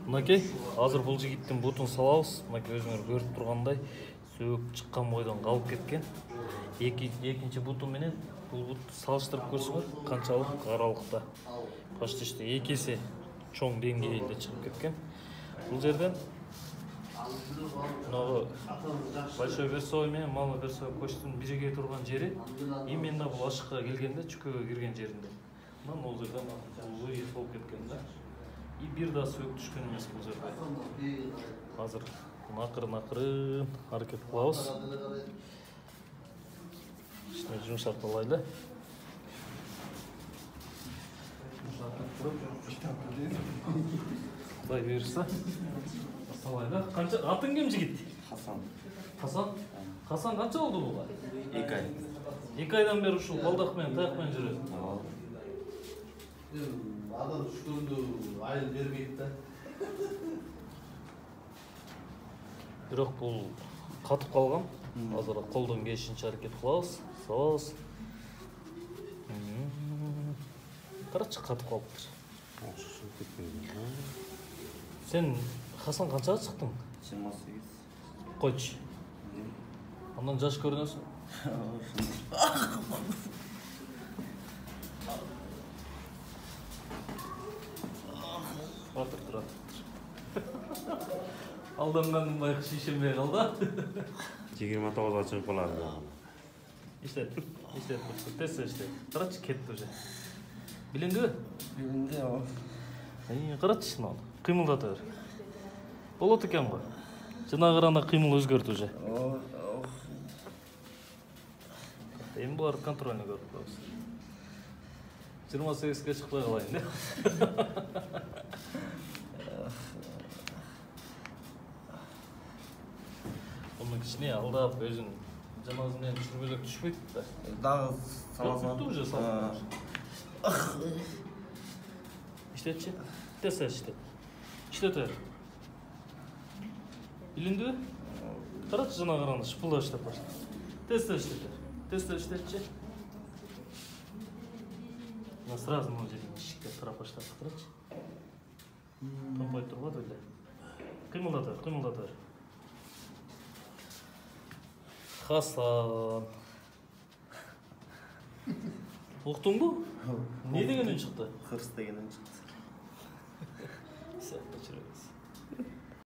Мынакей, азыр бул жигиттин бутун салабыз. Мынакей өзүңөр көрүп тургандай сөөк чыккан бойдон калып кеткен. Экинчи буту менен бул буту салыштырып көрсөңөр канчалык аралыкта. Почти 2 эсе чоң деңгээлде чыгып кеткен. Бул жерден мынагы большой версовой менен малый версовой көчтүн биригей турган жери именно бул ашыкка келгенде чүкөгө кирген жеринде. Мына бул жерден выезд болуп кеткен да. И бир да сөөк түшкөн эмес бул жерде. Азыр акырын аракет кылабыз. Ишне жумшарталайлы. Құдай берсе. Салайлы. Канча атың ким жигит? Хасан. Хасан? Хасан канча болду буга? 2 ай. 2 айдан бери ушул балдак менен таяк менен жүрөт. Адам түшкөндө айыл бербейт да. Бирок бул катып калган. Азыр колдон келишинче аракет кылабыз. Салабыз. Карачы катып калыптыр. Сен Хасан канчага чыктың? 28. Койчу. Андан жаш көрүнөсүң. Отыр. Алданганын байкуш ишенбей калды. 29-га чыгып калат. İşte test işte. Kaç ketти уже. Билиңби? Билинди, ооба. Карачы шуну. Кыймылдата бер. Болот экен го. Жанагырана кыймыл өзгөртү уже. Эми булар контрольный көрүп коебуз. 28ге чыкпай калайын да. Onu kişine aldап өзүн жанагы менен чүрбөлөк түшпөйт да. Дагы саласың. Бүттү уже саласың. İşletçi. Test işte. İşleter. Билинди? Карачы жанагыраны шыпылдап иштеп баштады. Тесттер иштетер. Тесттер иштетчи. На сразу мына жерден ишикке тарап баштап турачы. Тонбой турбады эле. Кыймылдата бер. Хасан. Уктуңбу? Не дегенен чыкты? Хырс дегенен чыкты.